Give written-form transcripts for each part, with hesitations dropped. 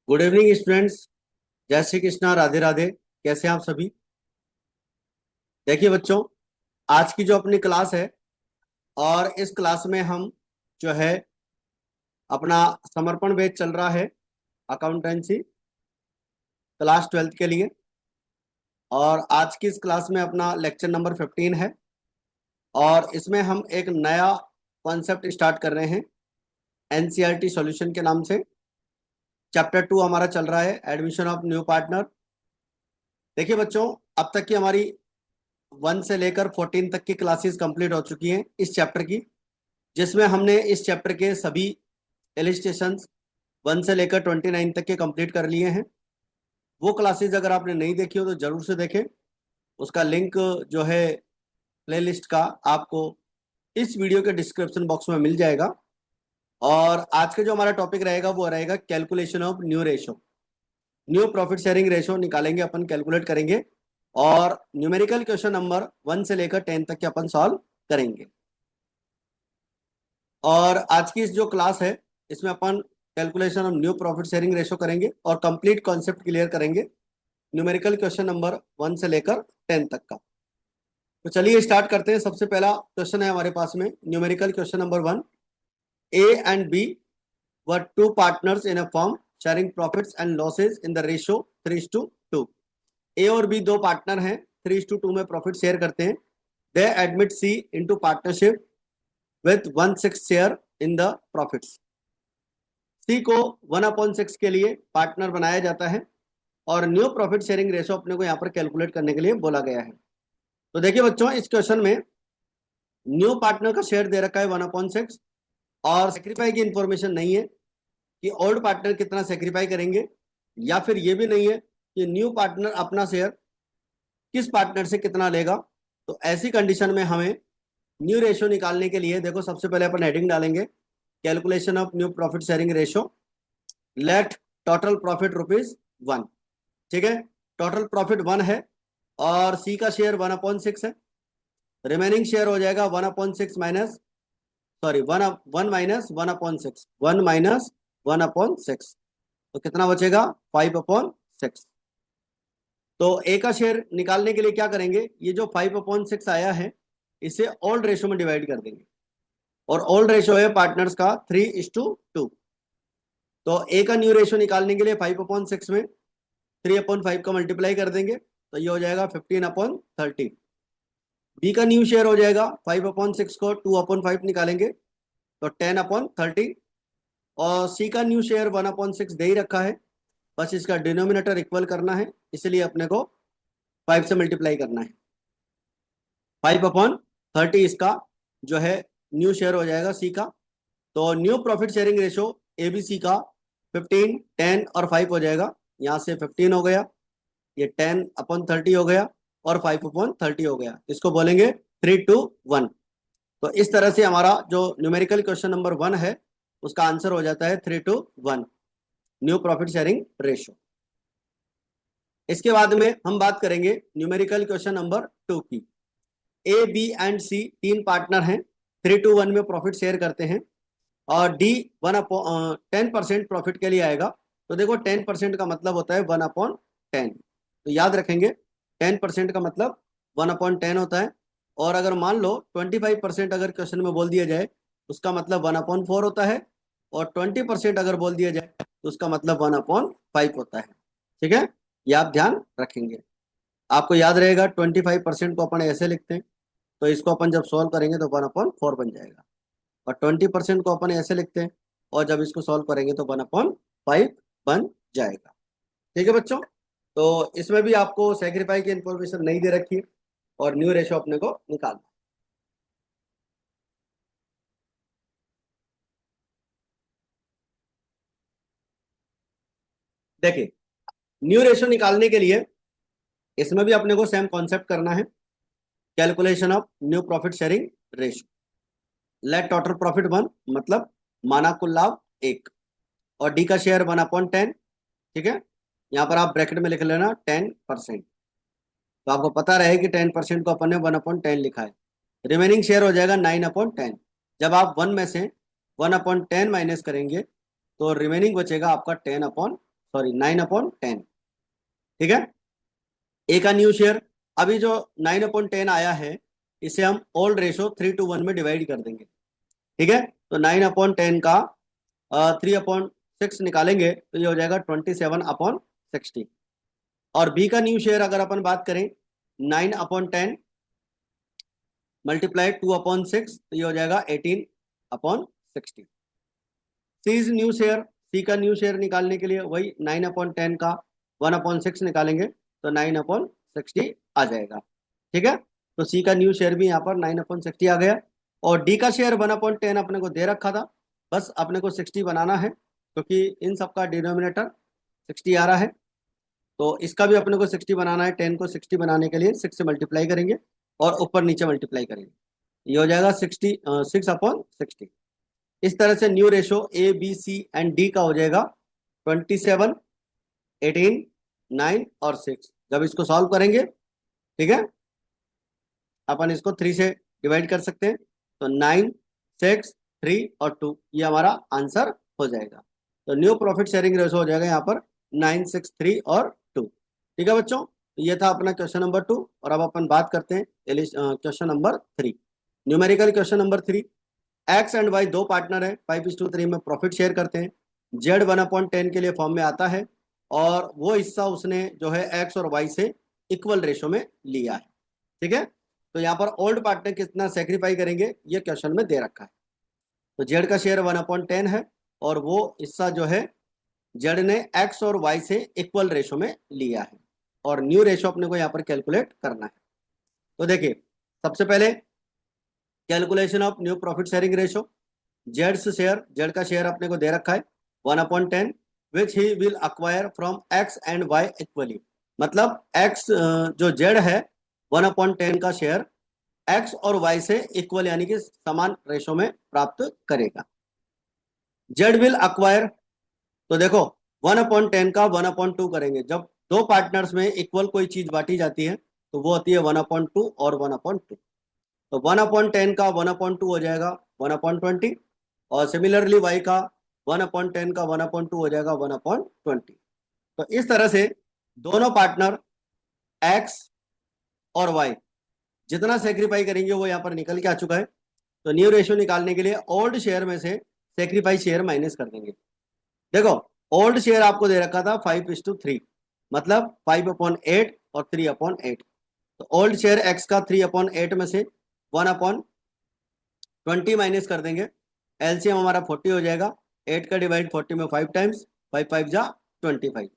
Good evening students. जय श्री कृष्णा, राधे राधे। कैसे हैं आप सभी? देखिए बच्चों, आज की जो अपनी क्लास है और इस क्लास में हम जो है अपना समर्पण बैच चल रहा है अकाउंटेंसी क्लास 12th के लिए। और आज की इस क्लास में अपना लेक्चर नंबर 15 है और इसमें हम एक नया कॉन्सेप्ट स्टार्ट कर रहे हैं एनसीईआरटी सॉल्यूशन के नाम से। चैप्टर 2 हमारा चल रहा है एडमिशन ऑफ न्यू पार्टनर। देखिए बच्चों, अब तक की हमारी 1 से लेकर 14 तक की क्लासेस कंप्लीट हो चुकी हैं इस चैप्टर की, जिसमें हमने इस चैप्टर के सभी इलिस्ट्रेशंस 1 से लेकर 29 तक के कंप्लीट कर लिए हैं। वो क्लासेस अगर आपने नहीं देखी हो तो जरूर से देखें। उसका लिंक जो है प्लेलिस्ट का आपको इस वीडियो के डिस्क्रिप्शन बॉक्स में मिल जाएगा। और आज का जो हमारा टॉपिक रहेगा वो रहेगा calculation of new ratio. New profit sharing ratio निकालेंगे, अपन कैलकुलेट करेंगे और न्यूमेरिकल क्वेश्चन नंबर 1 से लेकर 10 तक के अपन सॉल्व करेंगे। और आज की इस जो क्लास है इसमें अपन calculation of new profit sharing ratio करेंगे और कंप्लीट कॉन्सेप्ट क्लियर करेंगे न्यूमेरिकल क्वेश्चन नंबर 1 से लेकर 10 तक का। तो चलिए स्टार्ट करते हैं। सबसे पहला क्वेश्चन है हमारे पास में numerical question number 1। A and B were two partners in a firm sharing profits and losses in the ratio 3:2। A और बी दो पार्टनर हैं, 3:2 में प्रॉफिट शेयर करते हैं। They admit C into partnership with 1/6 share in the profits. C को 1/6 के लिए partner बनाया जाता है और न्यू प्रॉफिट शेयरिंग रेशो अपने को यहाँ पर कैलकुलेट करने के लिए बोला गया है। तो देखिए बच्चों, इस क्वेश्चन में न्यू पार्टनर का शेयर दे रखा है 1/6 और सेक्रीफाई की इंफॉर्मेशन नहीं है कि ओल्ड पार्टनर कितना सेक्रीफाई करेंगे, या फिर ये भी नहीं है कि न्यू पार्टनर अपना शेयर किस पार्टनर से कितना लेगा। तो ऐसी कंडीशन में हमें न्यू रेशो निकालने के लिए देखो, सबसे पहले अपन हेडिंग डालेंगे calculation of new profit sharing ratio. Let total profit ₹1। ठीक है, टोटल प्रॉफिट 1 है और सी का शेयर 1/6 है। रिमेनिंग शेयर हो जाएगा 1/6 माइनस, सॉरी 1 माइनस 1/6, 1 माइनस 1/6। तो कितना बचेगा? 5/6। तो ए का शेयर निकालने के लिए क्या करेंगे, ये जो 5/6 आया है इसे ओल्ड रेशो में डिवाइड कर देंगे और ओल्ड रेशो है पार्टनर्स का 3:2। तो ए का न्यू रेशो निकालने के लिए 5/6 में 3/5 का मल्टीप्लाई कर देंगे तो ये हो जाएगा 15/30। बी का न्यू शेयर हो जाएगा 5/6 को 2/5 निकालेंगे तो 10/30। और सी का न्यू शेयर 1/6 दे ही रखा है, बस इसका डिनोमिनेटर इक्वल करना है, इसलिए अपने को 5 से मल्टीप्लाई करना है। 5/30 इसका जो है न्यू शेयर हो जाएगा सी का। तो new profit sharing ratio ABC का 15, 10 और 5 हो जाएगा। यहाँ से 15 हो गया, ये 10/30 हो गया और 5/30 हो गया। इसको बोलेंगे 3:1। तो इस तरह से हमारा जो न्यूमेरिकल क्वेश्चन नंबर 1 है उसका आंसर हो जाता है 3:1 न्यू प्रॉफिट शेयरिंग रेशो। इसके बाद में हम बात करेंगे न्यूमेरिकल क्वेश्चन नंबर 2 की। ए बी एंड सी तीन पार्टनर हैं, 3:1 में प्रॉफिट शेयर करते हैं और डी 10% प्रॉफिट के लिए आएगा। तो देखो 10% का मतलब होता है 1/10। तो याद रखेंगे 10% का मतलब 1/10 होता है। और अगर मान लो 25% अगर क्वेश्चन में बोल दिया जाए उसका मतलब 1/4 होता है और 20% अगर बोल दिया जाए तो उसका मतलब 1/5 होता है। ठीक है, ये आप ध्यान रखेंगे। आपको याद रहेगा 25% को अपन ऐसे लिखते हैं तो इसको अपन जब सॉल्व करेंगे तो 1/4 बन जाएगा और 20% को अपन ऐसे लिखते हैं और जब इसको सॉल्व करेंगे तो 1/5 बन जाएगा। ठीक है बच्चों, तो इसमें भी आपको सेक्रीफाई की इंफॉर्मेशन नहीं दे रखी है और न्यू रेशो अपने को निकालना। देखिए, न्यू रेशो निकालने के लिए इसमें भी अपने को सेम कॉन्सेप्ट करना है, calculation of new profit sharing ratio. Let total profit 1 मतलब माना कुल लाभ 1 और डी का शेयर 1/10। ठीक है, यहाँ पर आप ब्रैकेट में लिख लेना 10%। तो आपको पता रहे कि 10% को अपन ने 1/10 लिखा है। रिमेनिंग शेयर हो जाएगा 9/10। जब आप 1 में से 1/10 माइनस करेंगे तो रिमेनिंग बचेगा आपका सॉरी 9/10, ठीक है। ए का न्यू शेयर, अभी जो 9/10 आया है इसे हम ओल्ड रेशो 3:1 में डिवाइड कर देंगे, ठीक है। तो 9/10 का 3/6 निकालेंगे तो ये हो जाएगा 27/60। और बी का न्यू शेयर अगर अपन बात करें 9/10 मल्टीप्लाई 2/6 तो ये हो जाएगा 18/60। सी इज न्यू शेयर, सी का न्यू शेयर निकालने के लिए वही 9/10 का 1/6 निकालेंगे तो 9/60 आ जाएगा, ठीक है। तो सी का न्यू शेयर भी यहाँ पर 9/60 आ गया। और डी का शेयर 1/10 अपने को दे रखा था, बस अपने को 60 बनाना है क्योंकि इन सबका डिनोमिनेटर 60 आ रहा है। तो इसका भी अपने को 60 बनाना है, 10 को 60 बनाने के लिए 6 से मल्टीप्लाई करेंगे और ऊपर नीचे मल्टीप्लाई करेंगे, ये हो जाएगा 6/60। इस तरह से new ratio A B C and D का हो जाएगा 27, 18, 9 और 6। जब इसको सॉल्व करेंगे, ठीक है, अपन इसको 3 से डिवाइड कर सकते हैं तो 9, 6, 3 और 2 ये हमारा आंसर हो जाएगा। तो न्यू प्रॉफिट शेयरिंग रेशो हो जाएगा यहाँ पर 9, 6, 3 और 2, ठीक है बच्चों। ये था अपना क्वेश्चन नंबर 2। और अब अपन बात करते हैं question number 3, numerical question number 3। X and Y दो पार्टनर है, 5:3 में प्रॉफिट शेयर करते हैं। जेड 1/10 के लिए फॉर्म में आता है और वो हिस्सा उसने जो है एक्स और वाई से इक्वल रेशो में लिया है, ठीक है। तो यहाँ पर ओल्ड पार्टनर कितना सेक्रीफाई करेंगे ये क्वेश्चन में दे रखा है। तो जेड का शेयर 1/10 है और वो हिस्सा जो है जेड ने एक्स और वाई से इक्वल रेशो में लिया है और न्यू रेशो अपने को यहाँ पर कैलकुलेट करना है। तो देखिए सबसे पहले calculation of new profit sharing ratio. Z का शेयर अपने को दे रखा है 1/10 which he will acquire from X and Y equally. मतलब एक्स जो जेड है 1/10 का शेयर एक्स और वाई से इक्वल यानी कि समान रेशो में प्राप्त करेगा। जेड विल अक्वायर, तो देखो 1/10 का 1/2 करेंगे। जब दो पार्टनर्स में इक्वल कोई चीज बांटी जाती है तो वो होती है 1/2 और 1/2। तो 1/10 का 1/2 हो जाएगा 1/20 और सिमिलरली वाई का 1/10 का 1/2 हो जाएगा 1/20। तो इस तरह से दोनों पार्टनर एक्स और वाई जितना सेक्रीफाई करेंगे वो यहाँ पर निकल के आ चुका है। तो न्यू रेशियो निकालने के लिए ओल्ड शेयर में से सेक्रीफाई शेयर माइनस कर देंगे। देखो ओल्ड शेयर आपको दे रखा था 5:3, मतलब 5/8 और 3/8। तो ओल्ड शेयर एक्स का 3/8 में से 1/20 माइनस कर देंगे। एलसीएम हमारा 40 हो जाएगा। 8 का डिवाइड 40 में 5 टाइम्स, 5 5 जा 25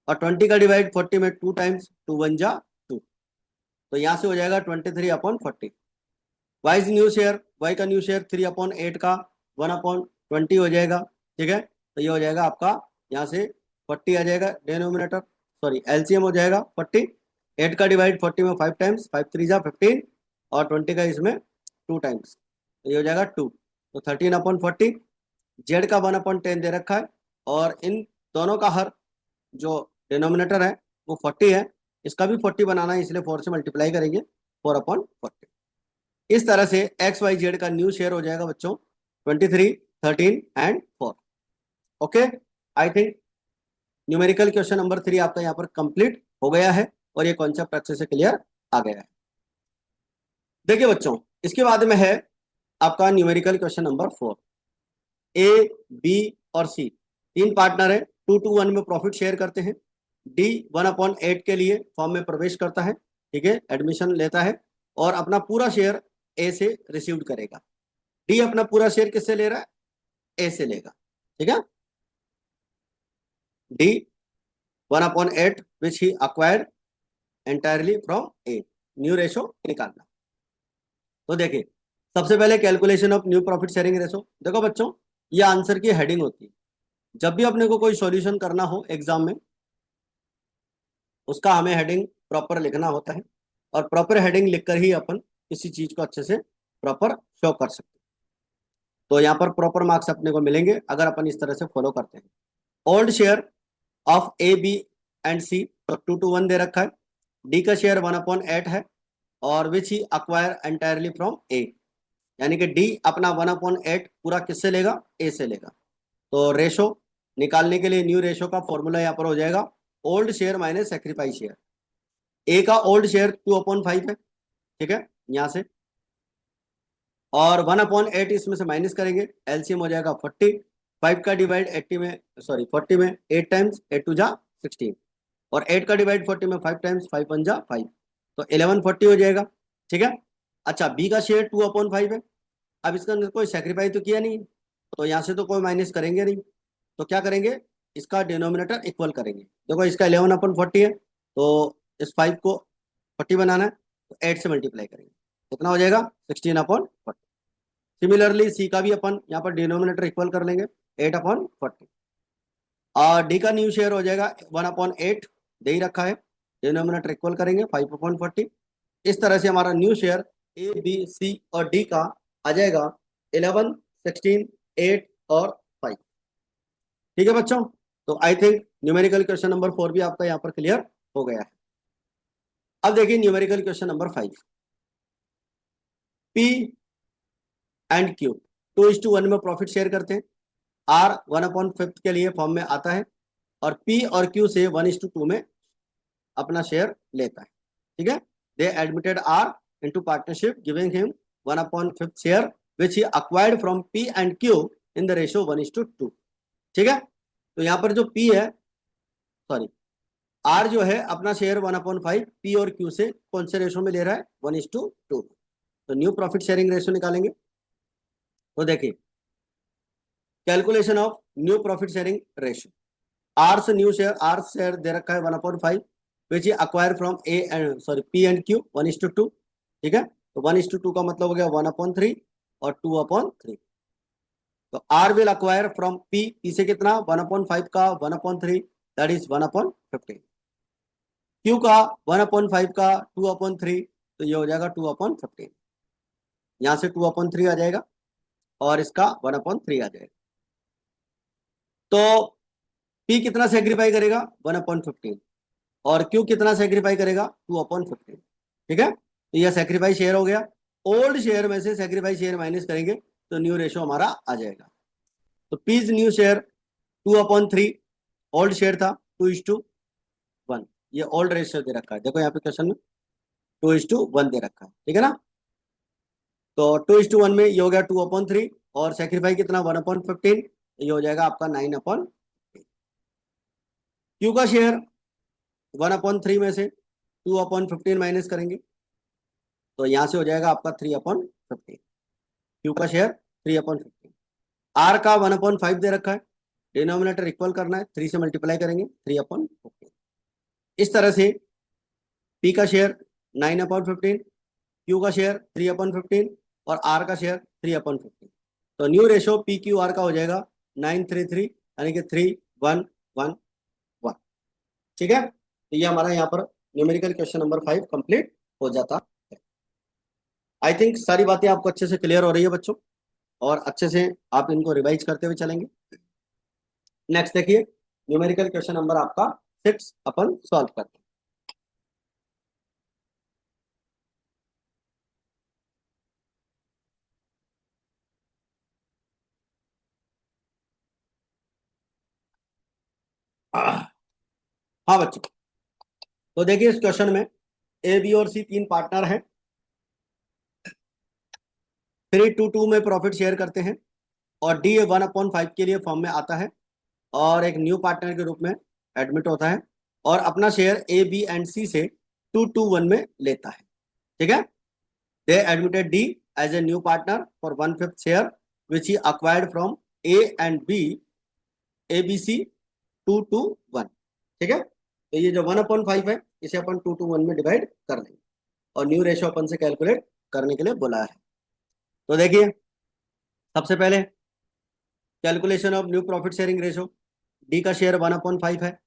और 20 का डिवाइड 40 में 2 टाइम्स, 2 1 जा 2। तो यहाँ से हो जाएगा 23/40। वाई न्यू शेयर, वाई का न्यू शेयर 3/8 का 1/20 हो जाएगा, ठीक है। तो ये हो जाएगा आपका यहाँ से 40 आ जाएगा डिनोमिनेटर, सॉरी एलसीएम हो जाएगा 40। 8 का डिवाइड 40 में 5 टाइम्स, 5 3 जा 15 और 20 का इसमें 2 टाइम्स, तो ये हो जाएगा 2। तो 13/40। जेड का 1/10 दे रखा है और इन दोनों का हर जो डिनोमिनेटर है वो 40 है, इसका भी 40 बनाना है इसलिए 4 से मल्टीप्लाई करेंगे 4/40। इस तरह से एक्स वाई जेड का न्यू शेयर हो जाएगा बच्चों 23, 13 and 4। Okay, I think numerical question number 3 आपका यहाँ पर कंप्लीट हो गया है और ये कॉन्सेप्ट अच्छे से क्लियर आ गया है। देखिए बच्चों इसके बाद में है आपका numerical question number 4। A B और सी तीन पार्टनर है, 2:1 में प्रॉफिट शेयर करते हैं। डी 1/8 के लिए फॉर्म में प्रवेश करता है, ठीक है, एडमिशन लेता है और अपना पूरा शेयर ए से रिसीव करेगा। डी अपना पूरा शेयर किससे ले रहा है? ए से लेगा, ठीक है। D 1/8 which he acquired entirely from A, new ratio निकालना। तो देखिए सबसे पहले calculation of new profit sharing ratio. देखो बच्चों ये आंसर की हेडिंग होती है। जब भी अपने को कोई सॉल्यूशन करना हो एग्जाम में उसका हमें हेडिंग प्रॉपर लिखना होता है और प्रॉपर हेडिंग लिखकर ही अपन किसी चीज को अच्छे से प्रॉपर शो कर सकते हैं। तो यहाँ पर प्रॉपर मार्क्स अपने को मिलेंगे अगर अपन इस तरह से फॉलो करते हैं। Old share of A B and C, तो 2:1 दे रखा है। डी का शेयर 1/8 है और विच ही अक्वायर एंटायरली फ्रॉम ए, यानी कि डी अपना 1/8 पूरा किससे लेगा? ए से लेगा। तो रेशो निकालने के लिए न्यू रेशो का फॉर्मूला यहाँ पर हो जाएगा old share minus sacrifice share. A का ओल्ड शेयर 2/5 है, ठीक है, यहाँ से, और 1/8 इसमें से माइनस करेंगे, एलसीएम हो जाएगा 40। 5 का डिवाइड 80 में, सॉरी 40 में 8 टाइम्स, 8 टू जा 16, और 8 का डिवाइड 40 में 5 टाइम्स, 5 1 जा 5, तो 1140 हो जाएगा, ठीक है। अच्छा, बी का शेयर 2/5 है। अब इसका अंदर कोई सेक्रीफाइस तो किया नहीं, तो यहाँ से तो कोई माइनस करेंगे नहीं, तो क्या करेंगे, इसका डिनोमिनेटर इक्वल करेंगे। देखो इसका 11/40 है, तो इस 5 को 40 बनाना है, तो 8 से मल्टीप्लाई करेंगे, कितना हो जाएगा 16/40। सिमिलरली सी का भी अपन यहाँ पर डिनोमिनेटर इक्वल कर लेंगे, 8/40, और डी का न्यू शेयर हो जाएगा 1/8, दे ही रखा है, डिनोमिनेटर इक्वल करेंगे 5/40। इस तरह से हमारा new share A B C और डी का आ जाएगा 11, 16, 8 और 5। ठीक है बच्चों, तो I think numerical question number 4 भी आपका यहाँ पर क्लियर हो गया है। अब देखिए numerical question number 5, P and Q 2:1 में प्रॉफिट शेयर करते हैं। आर 1/5 के लिए फॉर्म में आता है, और पी और क्यू से 1:2 में अपना शेयर लेता है, ठीक है। They admitted R into partnership giving him 1/5 share which he acquired from P and Q in the ratio 1:2, ठीक है। तो यहाँ पर जो पी है, सॉरी आर जो है अपना शेयर 1/5 पी और क्यू से कौन से रेशो में ले रहा है, 1:2। तो न्यू प्रॉफिट शेयरिंग रेशो निकालेंगे। तो देखिए calculation of new profit sharing ratio, R से न्यू शेयर, आर शेयर दे रखा है 1/5 which he acquire from A and sorry P and Q 1:2, ठीक है। तो 1:2 का मतलब हो गया 1/3 और 2/3। तो R will acquire from P, P से कितना 1/5 का 1/3, दैट इज 1/15। क्यू का 1/5 का 2/3, तो ये हो जाएगा 2/15, यहाँ से 2/3 आ जाएगा और इसका 1/3 आ जाएगा। तो पी कितना सेक्रीफाई करेगा 1/15, और क्यू कितना सेक्रीफाई करेगा 2/15, ठीक है। तो यह सेक्रीफाई शेयर हो गया, ओल्ड शेयर में से सेक्रीफाई शेयर माइनस करेंगे तो न्यू रेशो हमारा आ जाएगा। तो P's new share 2/3, old share था 2:1, ये ओल्ड रेशियो दे रखा है, देखो यहाँ पे क्वेश्चन में 2:1 दे रखा है, ठीक है ना। तो 2:1 में ये हो गया 2/3, और सेक्रीफाई कितना 1/15, ये हो जाएगा आपका 9/3। क्यू का शेयर 1/3 में से 2/15 माइनस करेंगे, तो यहां से हो जाएगा आपका 3/15। क्यू का शेयर 3/15। आर का 1/5 दे रखा है, डिनोमिनेटर इक्वल करना है, 3 से मल्टीप्लाई करेंगे 3/15। इस तरह से पी का शेयर 9/15, क्यू का शेयर 3/15 और आर का शेयर 3/15। तो new ratio P Q R का हो जाएगा 9:3:3, यानी कि 3:1:1:1, ठीक है। तो ये हमारा यहाँ पर न्यूमेरिकल क्वेश्चन नंबर 5 कंप्लीट हो जाता है। आई थिंक सारी बातें आपको अच्छे से क्लियर हो रही है बच्चों, और अच्छे से आप इनको रिवाइज करते हुए चलेंगे। नेक्स्ट देखिए न्यूमेरिकल क्वेश्चन नंबर आपका 6 अपन सॉल्व करते हैं। हाँ बच्चों, तो देखिए इस क्वेश्चन में ए बी और सी 3 पार्टनर हैं, 3:2 में प्रॉफिट शेयर करते हैं, और डी 1/5 के लिए फॉर्म में आता है, और एक न्यू पार्टनर के रूप में एडमिट होता है, और अपना share A B and C से 2:1 में लेता है, ठीक है। They admitted D as a new partner for 1/5 share which he acquired from A and B A B C 2:1, ठीक है। तो ये जो 1/5 है इसे अपन 2:1 में डिवाइड कर लेंगे, और न्यू रेशो अपन से कैलकुलेट करने के लिए बोला है। तो देखिए सबसे पहले calculation of new profit sharing ratio, D का शेयर 1/5 है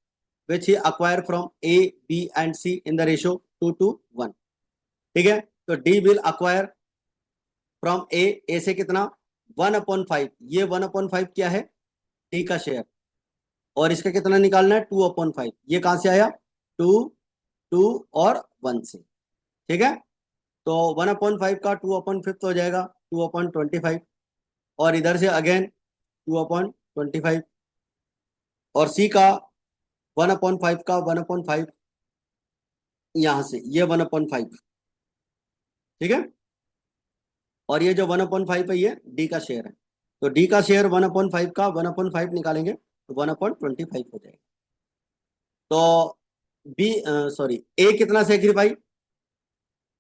which he acquire from A B and C in the ratio 2:1, ठीक है। तो D will acquire from A से कितना 1/5, ये 1/5 क्या है डी का शेयर, और इसका कितना निकालना है 2/5, ये कहां से आया 2, 2 और 1 से, ठीक है। तो 1/5 का 2/5 हो जाएगा 2/25, और इधर से अगेन 2/25, और सी का 1/5 का 1/5 यहां से ये 1/5, ठीक है। और ये जो 1/5 है ये डी का शेयर है, तो डी का शेयर 1/5 का 1/5 निकालेंगे तो 1/25 हो जाएगा। तो बी सॉरी ए कितना सेक्रीफाई,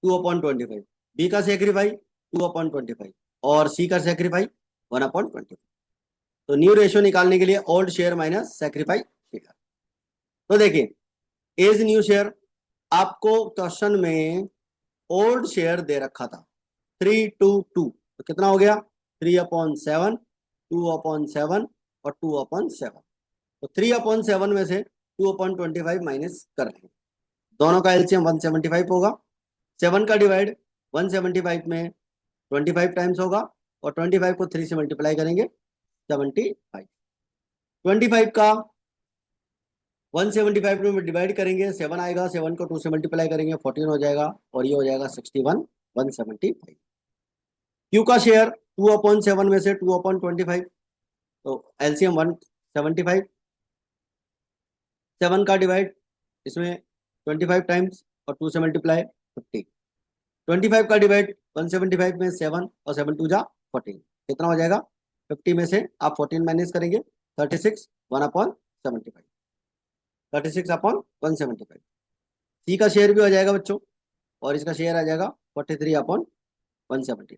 2/25, बी का सेक्रीफाई 2/25 और सी का सेक्रीफाई 1/25। तो न्यू रेशियो निकालने के लिए old share minus sacrifice share. तो देखिए एज न्यू शेयर, आपको क्वेश्चन में ओल्ड शेयर दे रखा था 3/2, तो कितना हो गया 3/7, 2/7 और 2/7। तो 3/7 में से 2/25 माइनस कर लेंगे, दोनों का एलसीएम 175 होगा। 7 का डिवाइड 175 में 25 टाइम्स होगा और 25 को 3 से मल्टीप्लाई करेंगे 75। 25 का 175 में डिवाइड करेंगे 7 आएगा, 7 को 2 से मल्टीप्लाई करेंगे 14 हो जाएगा और ये हो जाएगा 61 175। क्यू का शेयर 2/7 में से 2/25, तो एलसीएम 175। 7 का डिवाइड इसमें 25 टाइम्स और 2 से मल्टीप्लाई 50। 25 का डिवाइड 175 में 7 और 7 2 जा 14, कितना हो जाएगा 50 में से आप 14 माइनस करेंगे 36 1/75, 36/175। सी का शेयर भी हो जाएगा बच्चों और इसका शेयर आ जाएगा 43/170,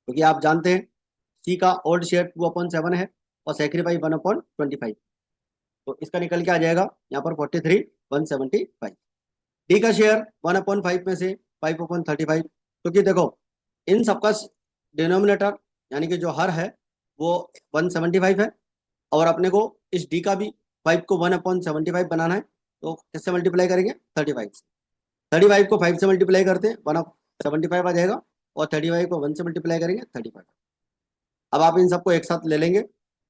क्योंकि आप जानते हैं सी का ओल्ड शेयर 2/7 है और सेक्रीफाई 1/25, तो इसका निकल के आ जाएगा यहाँ पर 43/175। डी का शेयर 1/5 में से 5/35, क्योंकि देखो इन सबका डिनोमिनेटर यानी कि जो हर है वो 175 है और अपने को इस डी का भी 5 को 1/75 बनाना है, तो किससे मल्टीप्लाई करेंगे 35 से। 35 को 5 से मल्टीप्लाई करते हैं 1/75 आ जाएगा और 35 को 1 से मल्टीप्लाई करेंगे 35। अब आप इन सबको एक साथ ले लेंगे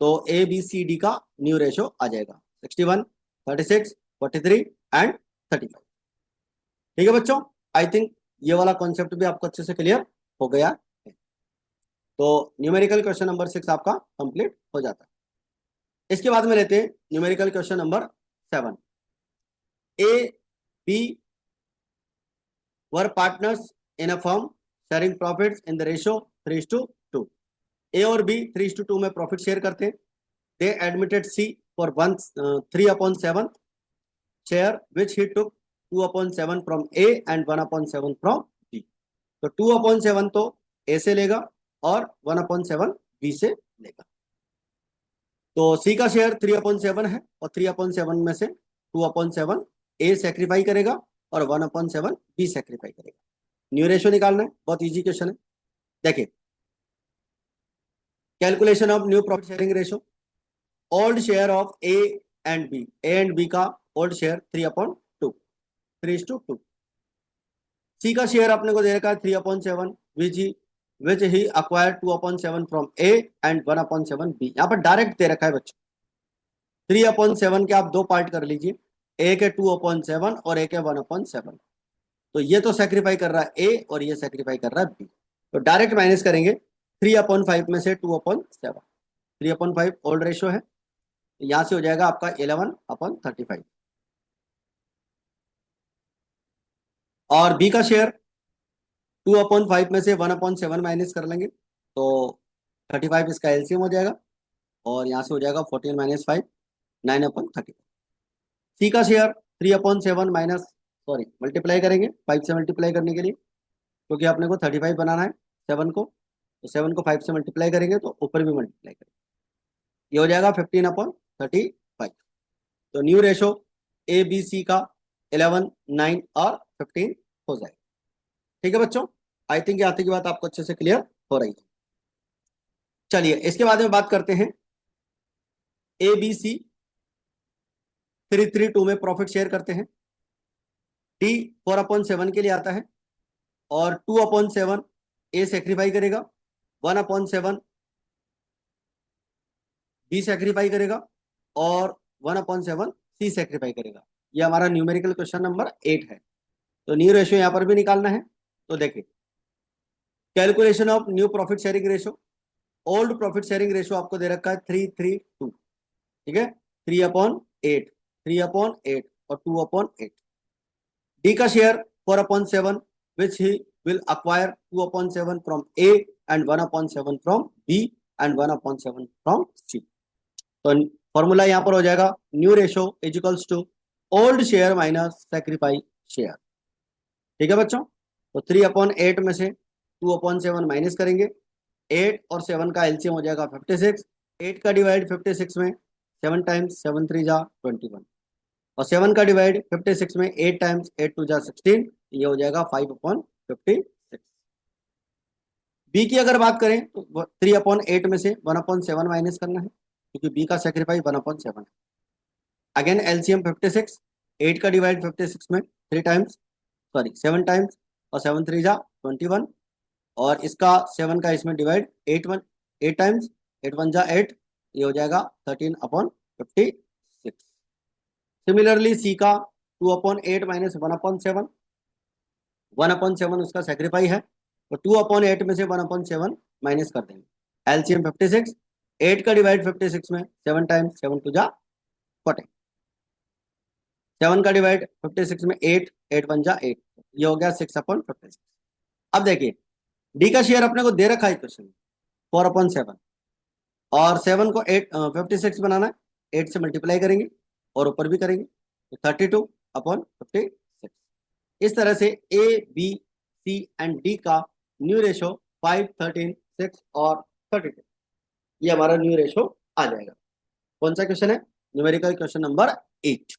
तो ए बी सी डी का न्यू रेशो आ जाएगा 61 36 43 एंड 35। ठीक है बच्चों, आई थिंक ये वाला कॉन्सेप्ट भी आपको अच्छे से क्लियर हो गया है। तो न्यूमेरिकल क्वेश्चन नंबर 6 आपका कंप्लीट हो जाता है। इसके बाद में लेते हैं numerical question number 7। A B were partners in a firm sharing profits in the ratio 3:2। A और बी 3:2 में प्रॉफिट शेयर करते हैं। They admitted C for 3/7 share which he took 2/7 from A and 1/7 from B. तो 2/7 तो ए से लेगा और 1/7 B से लेगा। तो सी का शेयर 3/7 है और 3/7 में से 2/7 ए सेक्रीफाई करेगा और 1/7 बी सेक्रीफाई करेगा। न्यू रेशियो निकालना है, बहुत इजी क्वेश्चन है। देखिए calculation of new profit sharing ratio, old share of A and B का ओल्ड शेयर 3/2, 3:2। सी का शेयर अपने को दे रखा है 3/7 which he acquired 2/7 from A and 1/7 B. यहाँ पर डायरेक्ट दे रखा है बच्चों 3/7 के आप दो पार्ट कर लीजिए, ए के 2/7 और ए के 1/7। तो ये तो सेक्रीफाई कर रहा है ए और ये सेक्रीफाई कर रहा है बी, तो डायरेक्ट माइनस करेंगे 3/5 में से 2/7। 3/5 ओल्ड रेशियो है, यहां से हो जाएगा आपका 11/35। और बी का शेयर 2/5 में से 1/7 माइनस कर लेंगे तो 35 इसका एलसीएम हो जाएगा और यहाँ से हो जाएगा 14 माइनस 5 9/35। सी का शेयर 3/7 माइनस सॉरी मल्टीप्लाई करेंगे 5 से मल्टीप्लाई करने के लिए, क्योंकि अपने को 35 बनाना है 7 को, तो 7 को 5 से मल्टीप्लाई करेंगे तो ऊपर भी मल्टीप्लाई करेंगे, ये हो जाएगा 15/35। तो new ratio A B C का 11 9 और 15 हो जाएगा। ठीक है बच्चों, आई थिंक यहाँ तक की बात आपको अच्छे से क्लियर हो रही है। चलिए इसके बाद में बात करते हैं ए बी सी 3:2 में प्रॉफिट शेयर करते हैं। डी 4/7 के लिए आता है और 2/7 ए सेक्रीफाई करेगा, 1/7 बी सेक्रीफाई करेगा और 1/7 सी सेक्रीफाई करेगा। ये हमारा न्यूमेरिकल क्वेश्चन नंबर 8 है। तो न्यू रेशियो यहाँ पर भी निकालना है। तो देखिए calculation of new profit sharing ratio, old profit sharing ratio आपको दे रखा है 3:3:2, ठीक है। 3/8, 3/8 और 2/8। डी का share 4/7, which he will acquire 2/7 from A and 1/7 from B and 1/7 from C। तो फॉर्मूला यहां पर हो जाएगा new ratio is equals to old share minus sacrifice share. ठीक है बच्चों, तो 3/8 में से 2/7 माइनस करेंगे, 8 और 7 का एलसीएम हो जाएगा 56, 8 का डिवाइड 56 में 7 टाइम्स 7 3 जा 21 और 7 का डिवाइड 56 में 8 टाइम्स 8 2 जा 16, ये हो जाएगा 5/56। बी की अगर बात करें तो 3/8 में से 1/7 माइनस करना है क्योंकि बी का सेक्रीफाइस 1/7 है। अगेन एलसीएम 56, 8 का डिवाइड 56 में 3 टाइम्स, सॉरी 7 टाइम्स और 7 3 जा 21 और इसका 7 का इसमें डिवाइड 8 टाइम्स 8 1 जा 8, ये हो जाएगा 13/56। सिमिलरली सी का 2/8 माइनस 1/7, 1/7 उसका सेक्रीफाइस है तो 2/8 में से 1/7 माइनस कर देंगे। एलसीएम 56, 8 का डिवाइड 56 में 7 टाइम्स 7 2 जा 40, 7 का डिवाइड 56 में 8 8 1 जा 8, ये हो गया 6/56। अब देखिए डी का शेयर अपने को दे रखा है क्वेश्चन में 4/7 और 7 को 56 बनाना है, 8 से मल्टीप्लाई करेंगे और ऊपर भी करेंगे तो 32/56। इस तरह से A B C and D का न्यू रेशो 5 13 6 और 32, ये हमारा न्यू रेशो आ जाएगा। कौन सा क्वेश्चन है? Numerical question number 8।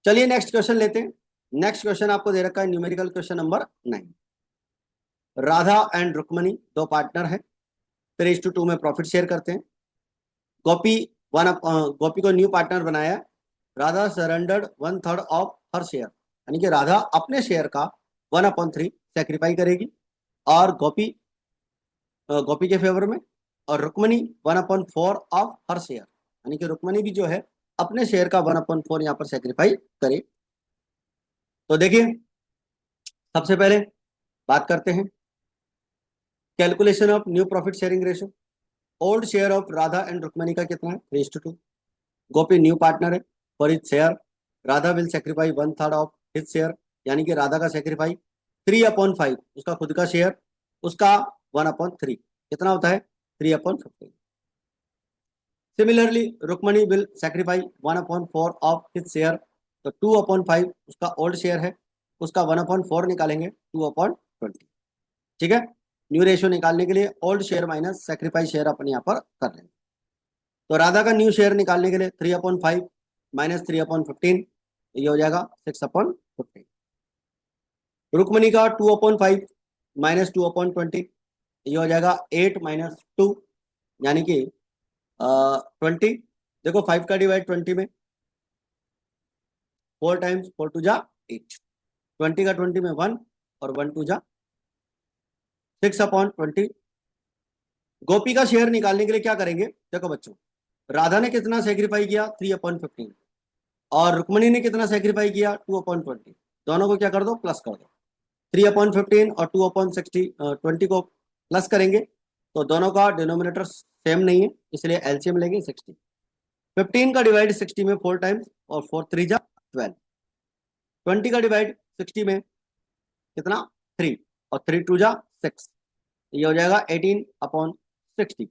चलिए नेक्स्ट क्वेश्चन लेते हैं। नेक्स्ट क्वेश्चन आपको दे रखा है numerical question number 9। Radha and Rukmani दो पार्टनर है, 3:2 में प्रॉफिट शेयर करते हैं। गोपी गोपी को न्यू पार्टनर बनाया। Radha surrendered 1/3 of her share, यानी कि राधा अपने शेयर का 1/3 सेक्रीफाई करेगी और गोपी के फेवर में, और रुक्मणी 1/4 ऑफ हर शेयर, यानी कि रुक्मणी भी जो है अपने शेयर का 1/4 यहाँ पर सेक्रीफाई करे। तो देखिए सबसे पहले बात करते हैं calculation of new profit sharing ratio. Old share of Radha and Rukmani का कितना है? 3:2। गोपी न्यू पार्टनर है, for his share Radha will sacrifice 1/3 of his share, यानी कि राधा का सेक्रीफाई 3/5, उसका खुद का शेयर, उसका 1/3 कितना होता है? 3/15। Similarly Rukmani will sacrifice 1/4 of his share, तो 2/5 उसका ओल्ड शेयर है, उसका 1/4 निकालेंगे 2/20। ठीक है, न्यू रेशियो निकालने के लिए old share minus sacrifice share अपन यहाँ पर कर लेंगे। तो राधा का न्यू शेयर निकालने के लिए 3/5 माइनस 3/15, ये हो जाएगा 6/15। रुक्मणी का 2/5 माइनस 2/20, ये हो जाएगा 8 माइनस 2, यानी कि 20। देखो 5 का डिवाइड 20 में 4 टाइम्स 4 2 जा 8, 20 का 20 में 1 और 1 2 जा 6/20। गोपी का शेयर निकालने के लिए क्या करेंगे? देखो बच्चों, राधा ने कितना सेक्रीफाई किया? 3/15 और रुक्मणी ने कितना सेक्रीफाई किया? 2/20। दोनों को क्या कर दो? प्लस कर दो। 3/15 और 2/20 को प्लस करेंगे तो दोनों का डिनोमिनेटर सेम नहीं है, इसलिए एलसीएम लेंगे 60। 15 का डिवाइड 60 में 4 टाइम्स और 4 3 जा 12। 20 का डिवाइड 60 में कितना? 3 और 3 2 जा 6, ये हो जाएगा 18/60।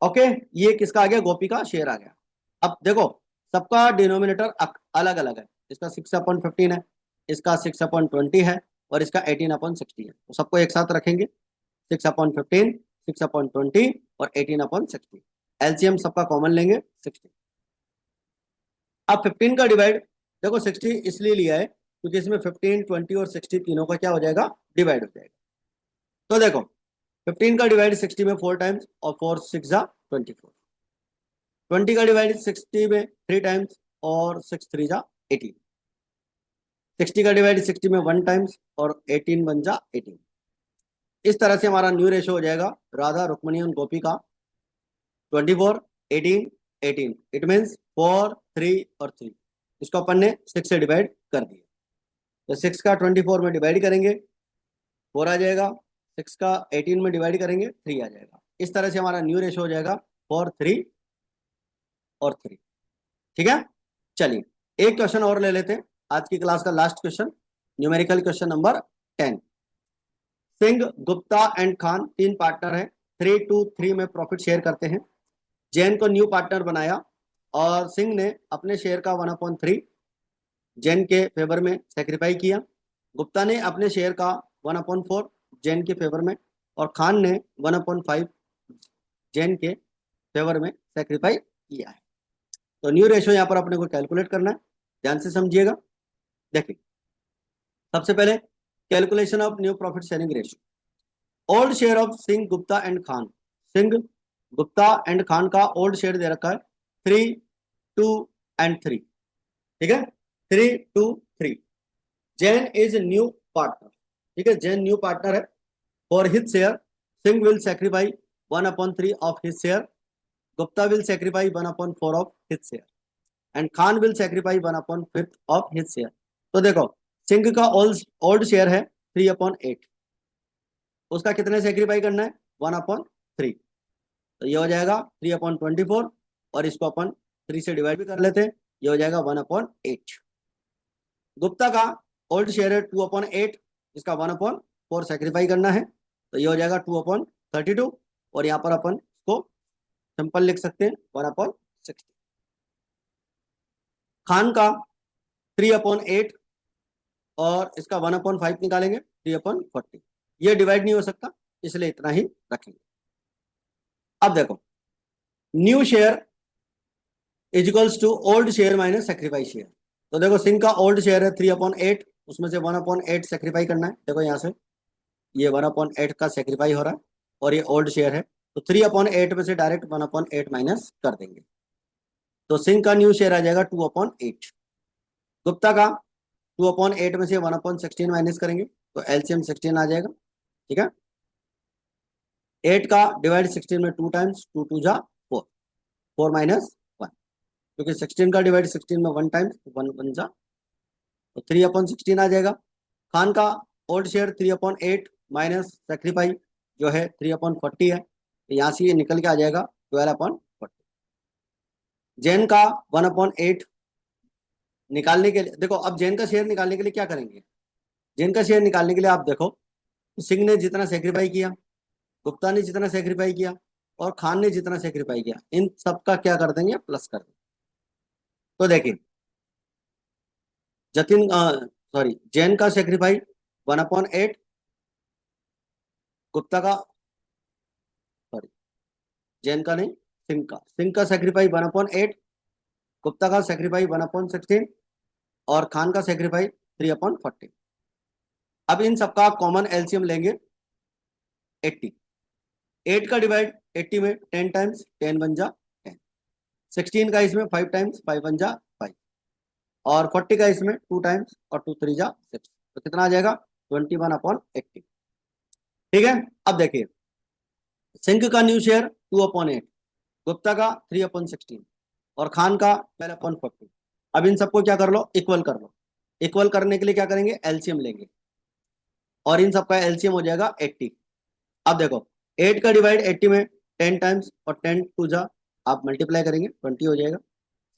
ओके, ये किसका आ गया? गोपी का शेयर आ गया। अब देखो सबका डिनोमिनेटर अलग अलग है, इसका 6/15 है, इसका 6/20 है और इसका 18/60 है, तो सबको एक साथ रखेंगे 6/15 6/20 और 18/60। एलसीएम सबका कॉमन लेंगे 60। अब 15 का डिवाइड, देखो 60 इसलिए लिया है क्योंकि इसमें 15 20 और 60 तीनों का क्या हो जाएगा? डिवाइड हो जाएगा। तो देखो 15 का डिवाइड 60 में 4 टाइम्स और 4 6 जा 24। 20 का डिवाइड 60 में 3 टाइम्स और 6 3 जा 18। 60 का डिवाइड 60 में 1 टाइम्स और 18 1 जा 18। इस तरह से हमारा न्यू रेशो हो जाएगा राधा रुक्मणी और गोपी का 24 18 18। इट मीन्स 4 3 और 3, इसको अपन ने 6 से डिवाइड कर दिया, तो 6 का 24 में डिवाइड करेंगे 4 आ जाएगा, 6 का 18 में डिवाइड करेंगे 3 आ जाएगा। इस तरह से हमारा न्यू रेशो हो जाएगा 4 3 और 3। ठीक है, चलिए एक क्वेश्चन और ले लेते हैं, आज की क्लास का last question, numerical question number 10। Singh, Gupta and Khan 3 partner हैं, 3-3 में प्रॉफिट शेयर करते हैं। जैन को न्यू पार्टनर बनाया और सिंह ने अपने शेयर का 1/3 जैन के फेवर में सेक्रीफाई किया। गुप्ता ने अपने शेयर का 1/4 जैन के फेवर में, और खान ने 1/5 जैन के फेवर में सेक्रीफाई किया है। तो न्यू रेशो यहाँ पर अपने को कैलकुलेट करना है, ध्यान से समझिएगा। देखिए सबसे पहले calculation of new profit sharing ratio. Old share of Singh, Gupta and Khan. Singh, Gupta and Khan का ओल्ड शेयर दे रखा है 3, 2 एंड 3। ठीक है, 3, 2, 3। Jain is new partner. ठीक है, जैन न्यू पार्टनर है। For his share Singh will sacrifice 1/3 of his share, Gupta will sacrifice 1/4 of his share, and Khan will sacrifice 1/5 of his share. तो देखो सिंह का ओल्ड शेयर है 3/8, उसका कितने सेक्रीफाई करना है 1/3। तो ये हो जाएगा 3/24, और इसको अपन 3 से डिवाइड भी कर लेते हैं, ये हो जाएगा 1/8। गुप्ता का ओल्ड शेयर है 2/8, इसका 1/4 सेक्रीफाई करना है, तो ये हो जाएगा 2/32, और यहाँ पर अपन इसको सिंपल लिख सकते हैं 1/60। खान का 3/8 और इसका 1/5 निकालेंगे 3/40, ये डिवाइड नहीं हो सकता इसलिए इतना ही रखेंगे। अब देखो new share is equals to old share minus sacrifice share. तो देखो सिंह का ओल्ड शेयर है 3/8, उसमें से 1/8 सेक्रीफाई करना है। देखो यहाँ से ये 1/8 का सेक्रीफाई हो रहा है, और ये ओल्ड शेयर है, तो 3/8 में से डायरेक्ट 1/8 माइनस कर देंगे, तो सिंह का न्यू शेयर आ जाएगा 2/8। गुप्ता का 2/8 में से 1/16 माइनस करेंगे, तो एलसीएम 16 आ जाएगा। ठीक है, 8 का डिवाइड 16 में 2 टाइम्स, 2 2 जा 4, 4 माइनस 1, क्योंकि 16 का डिवाइड 16 में 1 टाइम्स, 1 1 जा, तो 3/16 आ जाएगा। खान का ओल्ड शेयर 3/8 माइनस सेक्रीफाई जो है 3/40 है, तो यहाँ से ये निकल के आ जाएगा 12/40। जैन का 1/8 निकालने के लिए, देखो अब जैन का शेयर निकालने के लिए क्या करेंगे, जैन का शेयर निकालने के लिए आप देखो सिंह ने जितना सेक्रीफाई किया, गुप्ता ने जितना सेक्रीफाई किया, और खान ने जितना सेक्रीफाई किया, इन सबका क्या कर देंगे, प्लस कर देंगे। तो देखिए जतिन जैन का सेक्रीफाई 1/8, गुप्ता का सॉरी जैन का नहीं, सिंह का सेक्रीफाई 1/8, गुप्ता का सेक्रीफाई 1/16, और खान का सेक्रीफाई 3/40। अब इन सबका कॉमन एलसीएम लेंगे 80। 8 का डिवाइड 80 में 10 टाइम्स, 10 1 जा 10। 16 का इसमें 5 टाइम्स, 5 1 जा 5, और 40 का इसमें 2 टाइम्स, और 2 3 जा 6, तो कितना आ जाएगा 21/80। ठीक है, अब देखिए सिंह का न्यू शेयर 2/8, गुप्ता का 3/16, और खान का 12/40। अब इन सबको क्या कर लो, इक्वल कर लो। इक्वल करने के लिए क्या करेंगे, एलसीएम लेंगे, और इन सबका एलसीएम हो जाएगा 80। अब देखो 8 का डिवाइड 80 में 10 टाइम्स, और 10 2 जा आप मल्टीप्लाई करेंगे 20 हो जाएगा।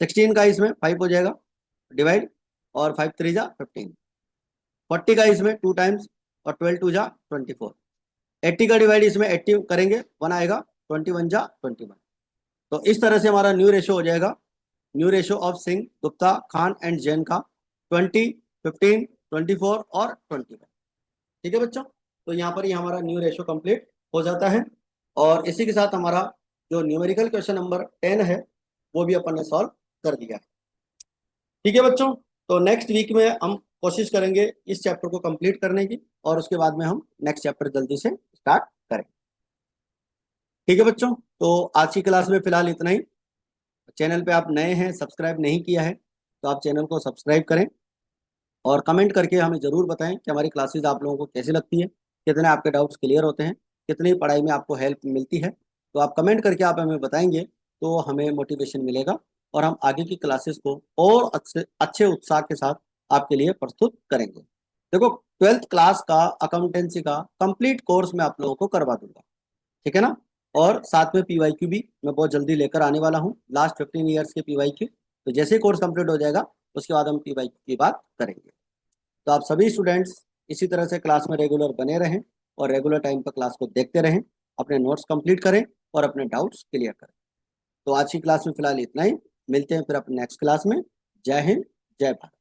16 का इसमें 5 हो जाएगा डिवाइड, और 5 3 जा 15। 40 का इसमें 2 टाइम्स, और 12 2 जा 24। 80 का डिवाइड इसमें 80 करेंगे 1 आएगा, 21 जा 21। तो इस तरह से हमारा न्यू रेशो हो जाएगा, new ratio of Singh, Gupta, Khan and Jain का 20, 15, 24 और 21। ठीक है बच्चों, तो यहाँ पर ही हमारा न्यू रेशो कंप्लीट हो जाता है, और इसी के साथ हमारा जो न्यूमेरिकल क्वेश्चन नंबर 10 है वो भी अपन ने सॉल्व कर दिया है। ठीक है बच्चों, तो नेक्स्ट वीक में हम कोशिश करेंगे इस चैप्टर को कंप्लीट करने की, और उसके बाद में हम नेक्स्ट चैप्टर जल्दी से स्टार्ट करें। ठीक है बच्चों, तो आज की क्लास में फिलहाल इतना ही। चैनल पे आप नए हैं, सब्सक्राइब नहीं किया है, तो आप चैनल को सब्सक्राइब करें, और कमेंट करके हमें ज़रूर बताएं कि हमारी क्लासेस आप लोगों को कैसी लगती है, कितने आपके डाउट्स क्लियर होते हैं, कितनी पढ़ाई में आपको हेल्प मिलती है। तो आप कमेंट करके आप हमें बताएंगे तो हमें मोटिवेशन मिलेगा, और हम आगे की क्लासेस को और अच्छे अच्छे उत्साह के साथ आपके लिए प्रस्तुत करेंगे। देखो 12th क्लास का अकाउंटेंसी का कंप्लीट कोर्स मैं आप लोगों को करवा दूंगा, ठीक है ना। और साथ में PYQ भी मैं बहुत जल्दी लेकर आने वाला हूँ, लास्ट 15 ईयर्स के PYQ। तो जैसे ही कोर्स कंप्लीट हो जाएगा उसके बाद हम PYQ की बात करेंगे। तो आप सभी स्टूडेंट्स इसी तरह से क्लास में रेगुलर बने रहें और रेगुलर टाइम पर क्लास को देखते रहें, अपने नोट्स कंप्लीट करें और अपने डाउट्स क्लियर करें। तो आज की क्लास में फिलहाल इतना ही, मिलते हैं फिर अपने नेक्स्ट क्लास में। जय हिंद, जय भारत।